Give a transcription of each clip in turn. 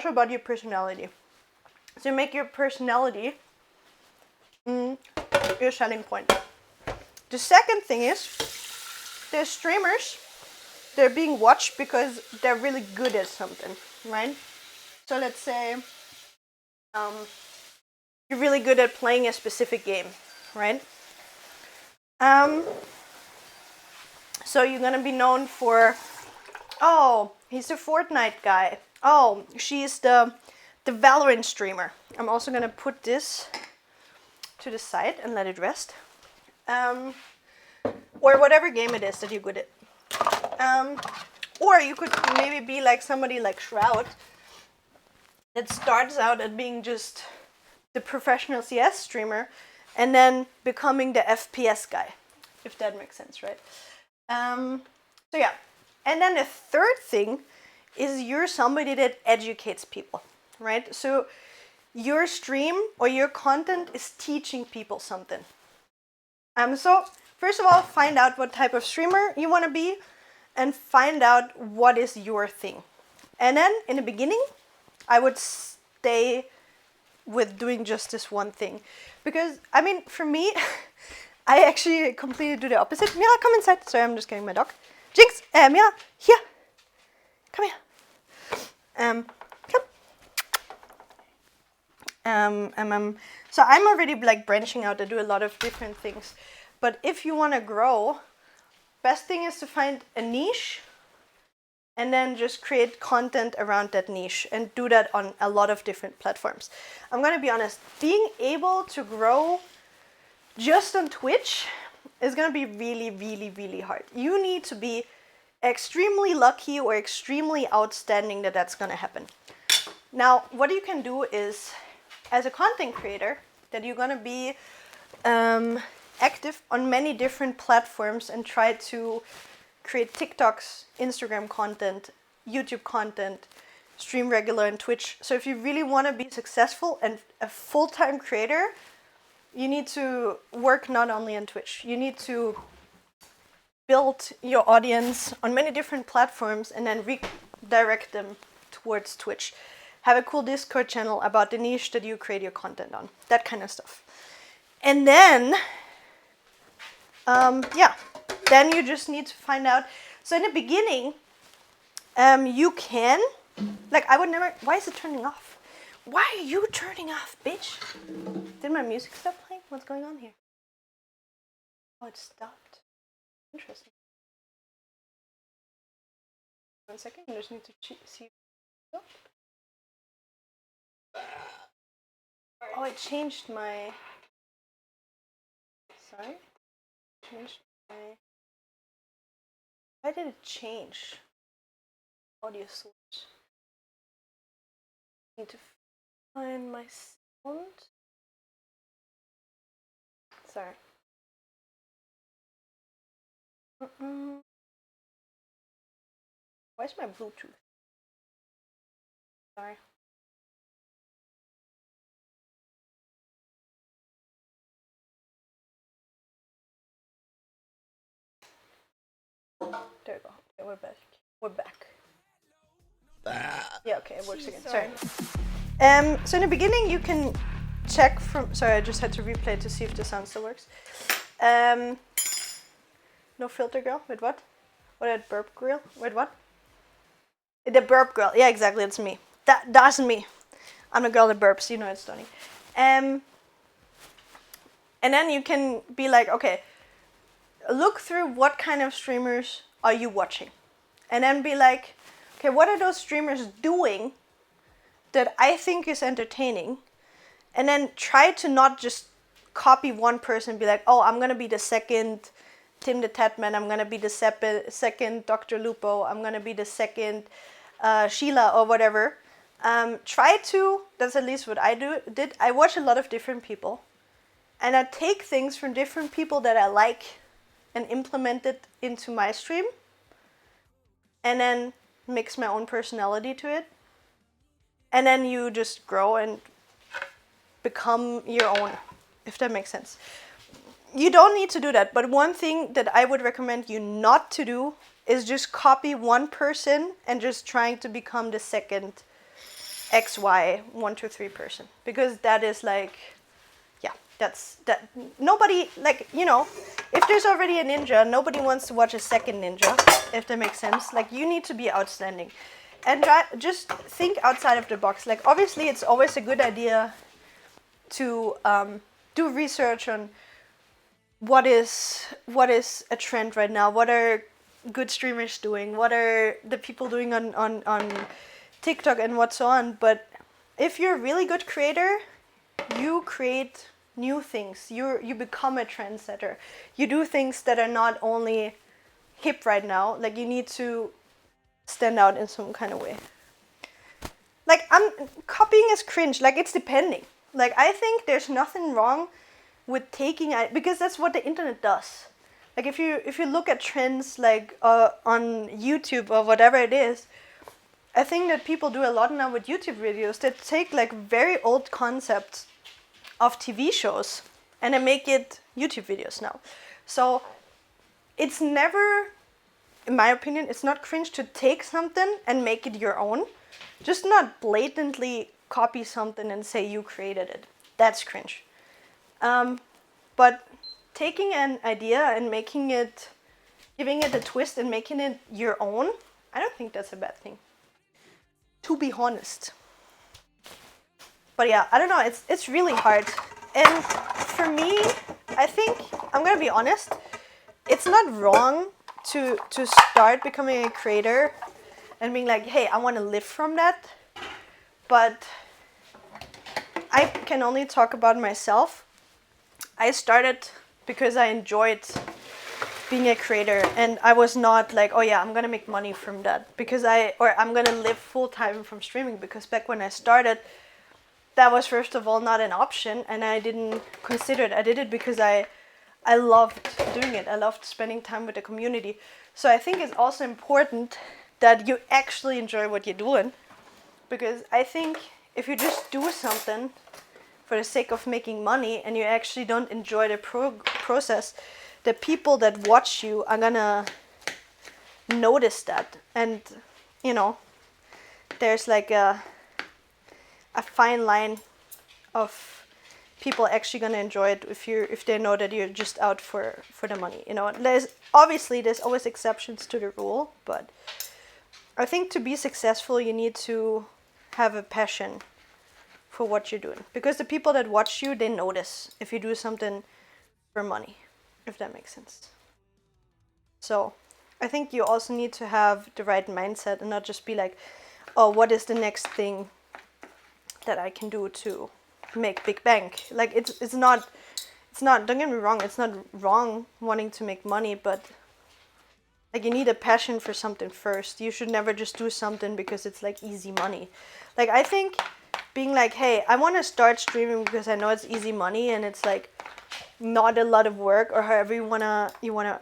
also about your personality. So make your personality your selling point. The second thing is, there's streamers, they're being watched because they're really good at something, right? So let's say you're really good at playing a specific game, right? So you're gonna be known for, oh, he's a Fortnite guy. Oh, she's the Valorant streamer. I'm also gonna put this to the side and let it rest. Or whatever game it is that you're good at. Or you could maybe be like somebody like Shroud that starts out at being just the professional CS streamer and then becoming the FPS guy, if that makes sense, right? So yeah. And then the third thing is you're somebody that educates people, right? So your stream or your content is teaching people something. So first of all, find out what type of streamer you want to be and find out what is your thing. And then in the beginning, I would stay with doing just this one thing. Because, I mean, for me, I actually completely do the opposite. Mira, come inside. Sorry, I'm just getting my dog. Jinx, Mira, here. Come here. Come. So I'm already like branching out. I do a lot of different things. But if you want to grow, best thing is to find a niche and then just create content around that niche and do that on a lot of different platforms. I'm going to be honest, being able to grow just on Twitch is going to be really, really, really hard. You need to be extremely lucky or extremely outstanding that that's going to happen. Now, what you can do is, as a content creator, that you're going to be active on many different platforms and try to create TikToks, Instagram content, YouTube content, stream regular on Twitch. So if you really want to be successful and a full-time creator, you need to work not only on Twitch. You need to build your audience on many different platforms and then redirect them towards Twitch. Have a cool Discord channel about the niche that you create your content on. That kind of stuff. And then, then you just need to find out. So in the beginning, you can, like I would never, why is it turning off? Why are you turning off, bitch? Did my music stop playing? What's going on here? Oh, it stopped. Interesting. 1 second, I just need to see. Oh, it changed my, sorry? Changed my, why did it change? Audio source. I need to find my sound. Sorry. Where's my Bluetooth? Sorry. There we go. Okay, we're back. We're back. Yeah, okay, it works again. Sorry. So in the beginning, you can check from. Sorry, I just had to replay to see if the sound still works. No filter girl. Wait, what? What that burp girl? Wait, what? The burp girl. Yeah, exactly. It's me. That's me. I'm the girl that burps. You know it's Tony. And then you can be like, okay, look through what kind of streamers are you watching, and then be like, okay, what are those streamers doing that I think is entertaining, and then try to not just copy one person and be like, oh, I'm gonna be the second Tim the Tatman, I'm gonna be the second Dr. Lupo, I'm gonna be the second Sheila or whatever. Try to, that's at least what I did. I watch a lot of different people, and I take things from different people that I like and implement it into my stream, and then mix my own personality to it, and then you just grow and become your own, if that makes sense. You don't need to do that, but one thing that I would recommend you not to do is just copy one person and just trying to become the second XY 1 2 3 person, because that is like, yeah, that's that. Nobody, like, you know, if there's already a ninja, nobody wants to watch a second ninja, if that makes sense. Like, you need to be outstanding, and just think outside of the box. Like, obviously it's always a good idea to do research on what is a trend right now, what are good streamers doing, what are the people doing on TikTok and what's on. But if you're a really good creator, you create new things. You become a trendsetter. You do things that are not only hip right now. Like, you need to stand out in some kind of way. Like, copying is cringe. Like, it's depending. Like, I think there's nothing wrong with taking it, because that's what the internet does. Like, if you look at trends, like on YouTube or whatever it is, I think that people do a lot now with YouTube videos that take like very old concepts of TV shows and then make it YouTube videos now. So it's never, in my opinion, it's not cringe to take something and make it your own. Just not blatantly copy something and say you created it. That's cringe. But taking an idea and giving it a twist and making it your own, I don't think that's a bad thing, to be honest. But yeah, I don't know, it's really hard. And for me, I think, I'm gonna be honest, it's not wrong to start becoming a creator and being like, hey, I want to live from that. But I can only talk about myself. I started because I enjoyed being a creator, and I was not like, oh yeah, I'm gonna make money from that, because I'm gonna live full time from streaming, because back when I started, that was first of all not an option, and I didn't consider it. I did it because I loved doing it. I loved spending time with the community. So I think it's also important that you actually enjoy what you're doing, because I think if you just do something for the sake of making money and you actually don't enjoy the process, the people that watch you are gonna notice that. And, you know, there's like a fine line of people actually gonna enjoy it if they know that you're just out for the money. You know, there's always exceptions to the rule, but I think to be successful you need to have a passion for what you're doing, because the people that watch you, they notice if you do something for money, if that makes sense. So I think you also need to have the right mindset and not just be like, oh, what is the next thing that I can do to make big bank? Like, it's not, don't get me wrong, it's not wrong wanting to make money, but like, you need a passion for something first. You should never just do something because it's like easy money. Like, I think being like, hey, I want to start streaming because I know it's easy money and it's like not a lot of work, or however you wanna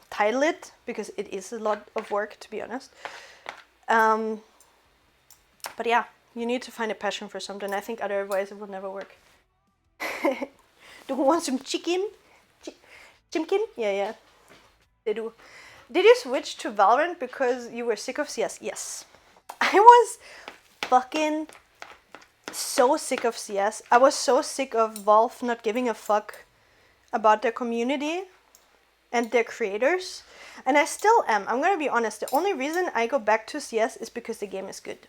title it, because it is a lot of work, to be honest. But yeah, you need to find a passion for something. I think otherwise it will never work. Do you want some chicken? Chimkin? Yeah, they do. Did you switch to Valorant because you were sick of CS? Yes. I was fucking so sick of CS. I was so sick of Valve not giving a fuck about their community and their creators. And I still am. I'm gonna be honest. The only reason I go back to CS is because the game is good.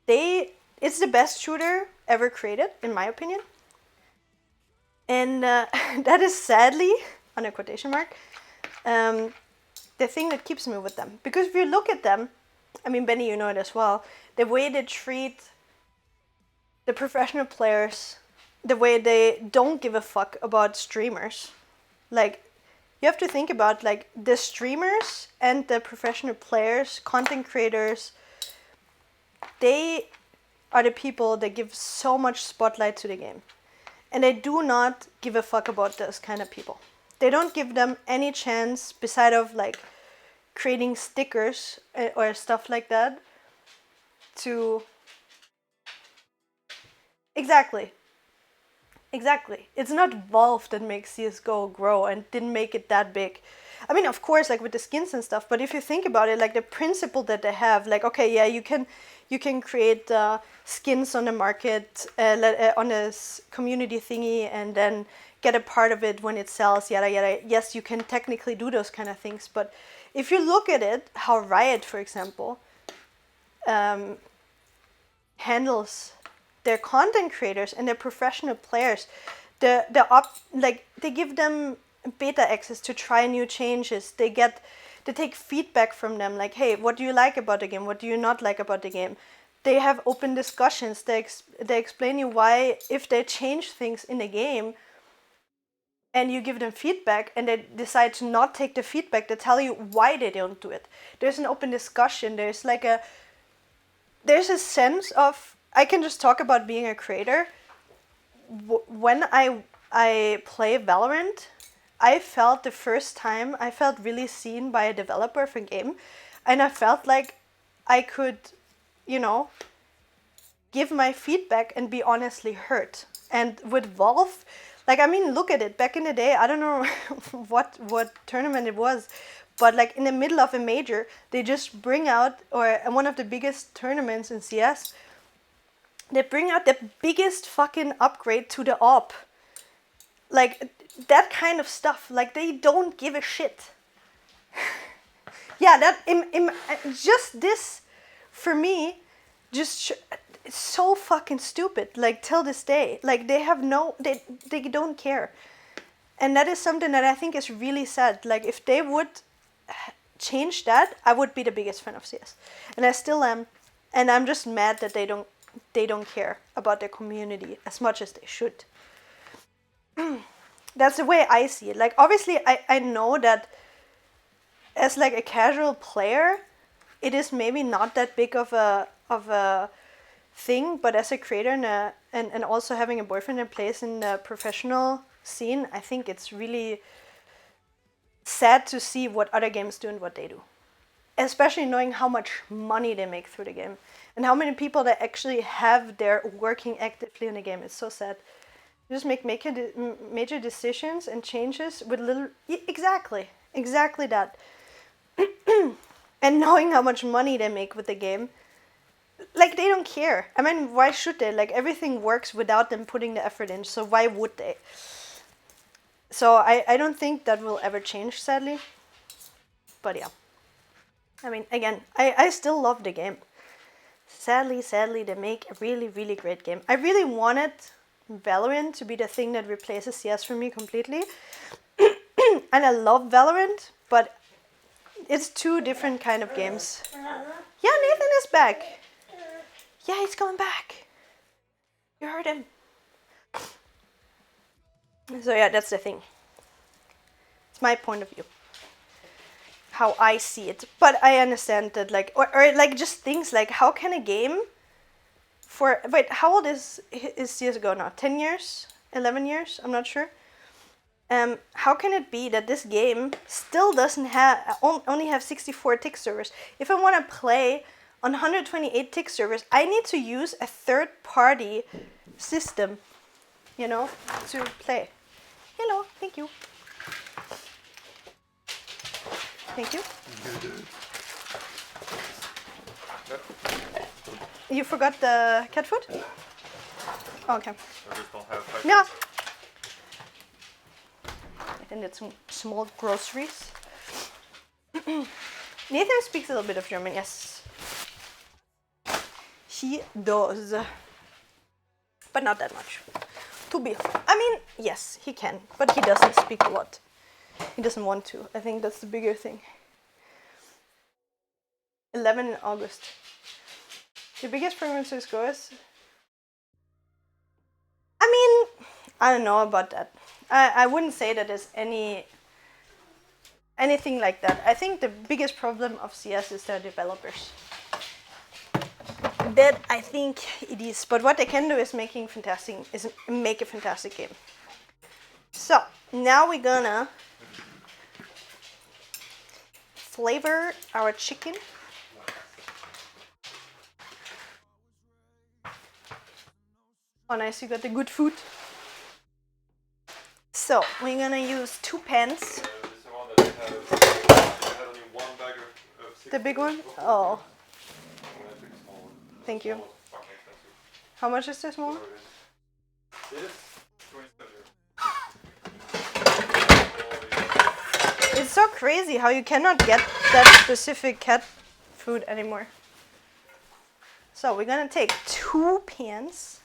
It's the best shooter ever created, in my opinion. And that is sadly, on a quotation mark, the thing that keeps me with them. Because if you look at them, I mean, Benny, you know it as well, the way they treat the professional players, the way they don't give a fuck about streamers. Like, you have to think about, like, the streamers and the professional players, content creators, they are the people that give so much spotlight to the game. And they do not give a fuck about those kind of people. They don't give them any chance beside of like creating stickers or stuff like that to... Exactly. Exactly. It's not Valve that makes CSGO grow and didn't make it that big. I mean, of course, like with the skins and stuff, but if you think about it, like the principle that they have, like, okay, yeah, you can create skins on the market, on this community thingy, and then get a part of it when it sells, yada yada. Yes, you can technically do those kind of things, but if you look at it, how Riot, for example, handles their content creators and their professional players, they give them beta access to try new changes. They take feedback from them, like, hey, what do you like about the game? What do you not like about the game? They have open discussions. They explain you why, if they change things in the game and you give them feedback and they decide to not take the feedback, they tell you why they don't do it. There's an open discussion. There's a sense of, I can just talk about being a creator. When I play Valorant, I felt the first time I felt really seen by a developer of a game, and I felt like I could, give my feedback and be honestly heard. And with Valve, like, I mean, look at it. Back in the day, I don't know what tournament it was, but like in the middle of a major, they just bring out, or one of the biggest tournaments in CS, they bring out the biggest fucking upgrade to the op. Like, that kind of stuff. Like, they don't give a shit. Yeah, just this, for me, it's so fucking stupid. Like, till this day. Like, they don't care. And that is something that I think is really sad. Like, if they would change that, I would be the biggest fan of CS. And I still am. And I'm just mad that they don't care about their community as much as they should. That's the way I see it. Like, obviously, I know that as like a casual player, it is maybe not that big of a thing, but as a creator and also having a boyfriend that plays in the professional scene, I think it's really sad to see what other games do and what they do. Especially knowing how much money they make through the game and how many people that actually have their working actively in the game. It's so sad. You just make major decisions and changes with little... Exactly that. And knowing how much money they make with the game, like, they don't care. I mean, why should they? Like, everything works without them putting the effort in, so why would they? So I don't think that will ever change, sadly. But yeah. I mean, again, I still love the game. Sadly, they make a really, really great game. I really wanted Valorant to be the thing that replaces CS for me completely. And I love Valorant, but it's two different kind of games. Yeah, Nathan is back. Yeah, he's coming back. You heard him. So yeah, that's the thing. It's my point of view. How I see it. But I understand that, like, or like just things like, how can a game wait, how old is CSGO now? 10 years? 11 years? I'm not sure. How can it be that this game still doesn't only have 64 tick servers? If I want to play on 128 tick servers, I need to use a third-party system, to play. Hello, thank you. Thank you. You forgot the cat food? Oh, okay. Yeah. I did some small groceries. Nathan speaks a little bit of German, yes. He does. But not that much. Yes, he can, but he doesn't speak a lot. He doesn't want to. I think that's the bigger thing. 11 in August. The biggest pregnancy goes. I don't know about that. I wouldn't say that there's anything like that. I think the biggest problem of CS is their developers. That I think it is. But what they can do is make a fantastic game. So now we're gonna flavor our chicken. Oh, nice! You got the good food. So we're gonna use 2 pans. This one that they had only one bag of 6. The big one? Oh, thank you. How much is this small one? This 27. It's so crazy how you cannot get that specific cat food anymore. So we're gonna take 2 pans.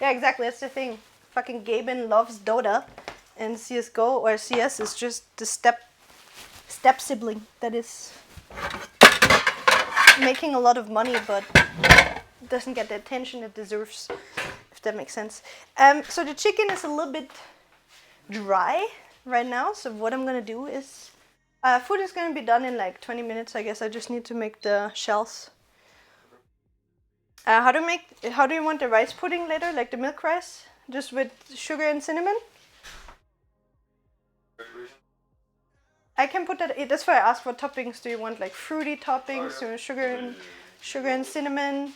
Yeah, exactly, that's the thing. Fucking Gaben loves Dota, and CSGO or CS is just the step sibling that is making a lot of money but doesn't get the attention it deserves, if that makes sense. So the chicken is a little bit dry right now, so what I'm gonna do is food is gonna be done in like 20 minutes. I guess I just need to make the shells. How do you want the rice pudding later, like the milk rice, just with sugar and cinnamon? I can put that. That's why I asked what toppings do you want, like fruity toppings, or sugar and cinnamon.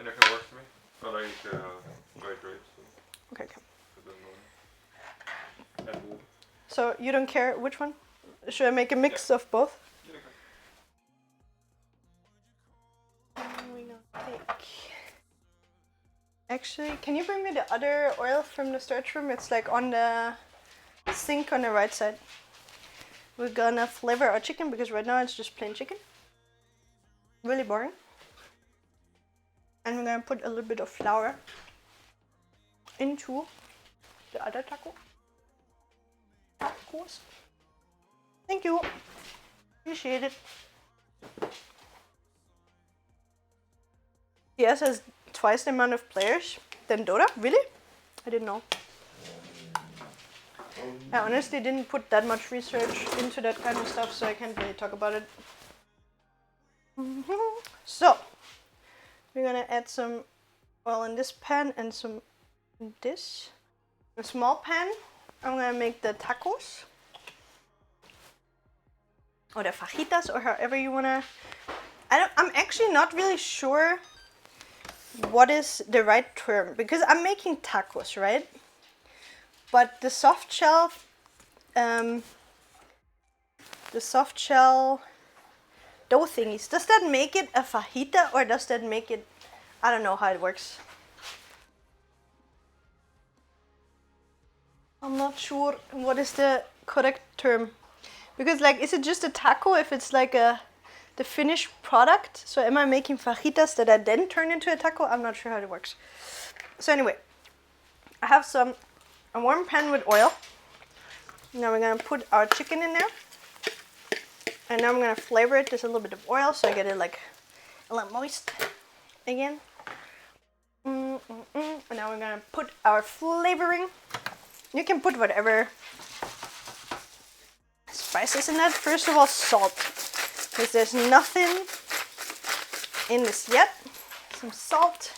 Anything works for me. I like dried grapes. Okay. And wool. So you don't care which one? Should I make a mix of both? Actually, can you bring me the other oil from the storage room? It's like on the sink on the right side. We're gonna flavor our chicken because right now it's just plain chicken. Really boring. And we're gonna put a little bit of flour into the other tacos. Thank you. Appreciate it. Yes, has twice the amount of players than Dota? Really? I didn't know. I honestly didn't put that much research into that kind of stuff, so I can't really talk about it. So, we're gonna add some oil in this pan and some in this. A small pan, I'm gonna make the tacos. Or the fajitas, or however you wanna... I'm actually not really sure what is the right term, because I'm making tacos, right? But the soft shell dough thingies, does that make it a fajita, or does that make it, I don't know how it works. I'm not sure what is the correct term, because like, is it just a taco if it's like the finished product? So am I making fajitas that I then turn into a taco? I'm not sure how it works. So anyway, I have a warm pan with oil. Now we're gonna put our chicken in there. And now I'm gonna flavor it. There's a little bit of oil so I get it like a little moist again. And now we're gonna put our flavoring. You can put whatever spices in that. First of all, salt. Because there's nothing in this yet. Some salt,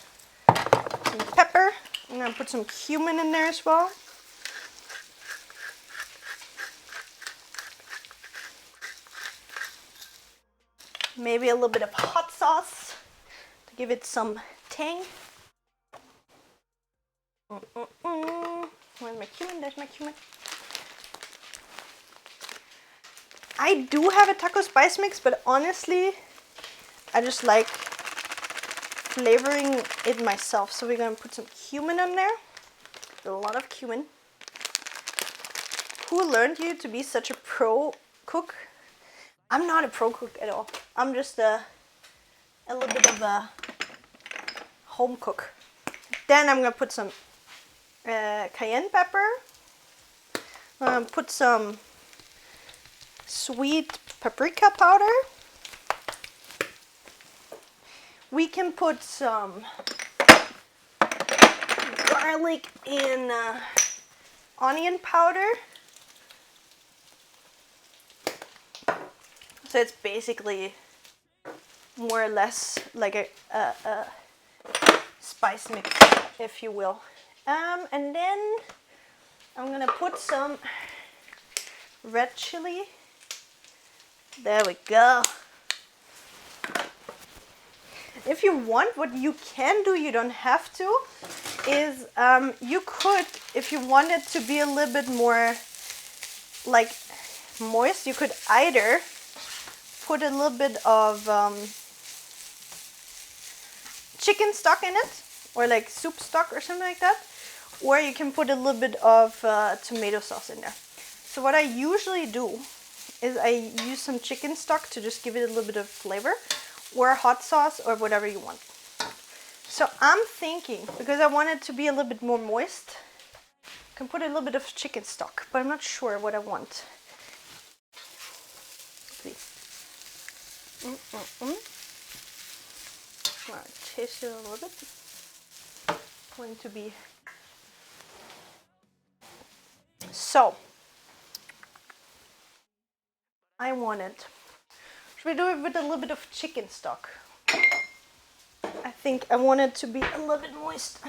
some pepper. I'm gonna put some cumin in there as well. Maybe a little bit of hot sauce to give it some tang. Where's my cumin? There's my cumin. I do have a taco spice mix, but honestly, I just like flavoring it myself. So we're gonna put some cumin on there. A lot of cumin. Who learned you to be such a pro cook? I'm not a pro cook at all. I'm just a little bit of a home cook. Then I'm gonna put some cayenne pepper. Put some sweet paprika powder. We can put some garlic and onion powder. So it's basically more or less like a spice mix, if you will. And then I'm gonna put some red chili. There we go. If you want, what you can do, you don't have to, is you could, if you want it to be a little bit more like moist, you could either put a little bit of chicken stock in it, or like soup stock or something like that, or you can put a little bit of tomato sauce in there. So what I usually do is I use some chicken stock to just give it a little bit of flavor, or hot sauce, or whatever you want. So I'm thinking, because I want it to be a little bit more moist, I can put a little bit of chicken stock, but I'm not sure what I want. See. I'll taste it a little bit. It's going to be so. I want it. Should we do it with a little bit of chicken stock? I think I want it to be a little bit moist.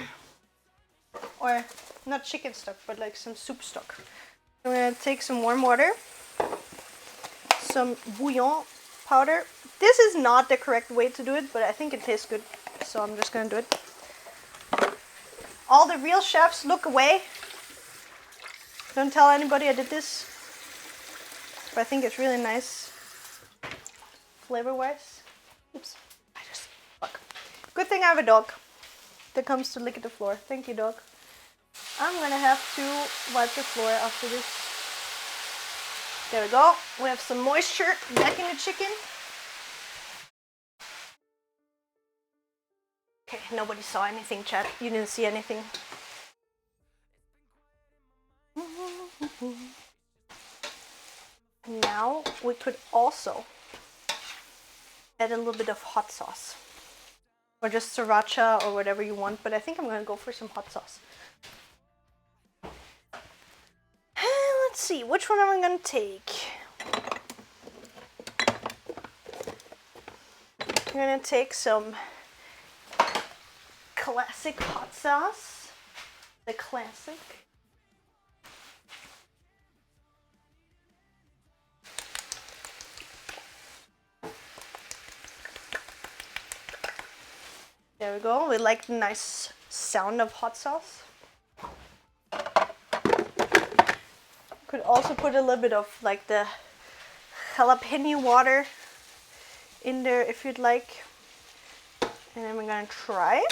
Or not chicken stock, but like some soup stock. I'm gonna take some warm water, some bouillon powder. This is not the correct way to do it, but I think it tastes good, so I'm just gonna do it. All the real chefs, look away. Don't tell anybody I did this. But I think it's really nice flavor-wise. Oops, fuck. Good thing I have a dog that comes to lick at the floor. Thank you, dog. I'm gonna have to wipe the floor after this. There we go. We have some moisture back in the chicken. Okay, nobody saw anything, chat. You didn't see anything. Now we could also add a little bit of hot sauce, or just sriracha or whatever you want, but I think I'm gonna go for some hot sauce. Let's see, which one am I gonna take? I'm gonna take some classic hot sauce, the classic. There we go. We like the nice sound of hot sauce. Could also put a little bit of like the jalapeno water in there if you'd like. And then we're gonna try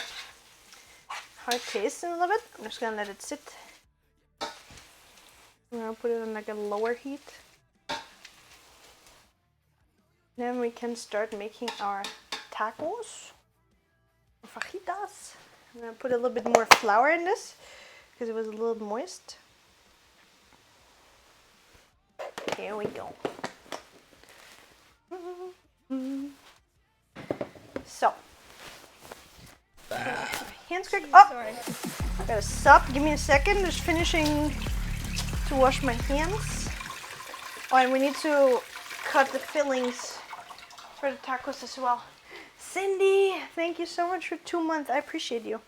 how it tastes in a little bit. I'm just gonna let it sit. I'm gonna put it on like a lower heat. Then we can start making our tacos. Fajitas. I'm gonna put a little bit more flour in this because it was a little moist. Here we go. So, hands quick. Oh, sorry. Gotta stop. Give me a second. Just finishing to wash my hands. Oh, and we need to cut the fillings for the tacos as well. Cindy, thank you so much for 2 months. I appreciate you.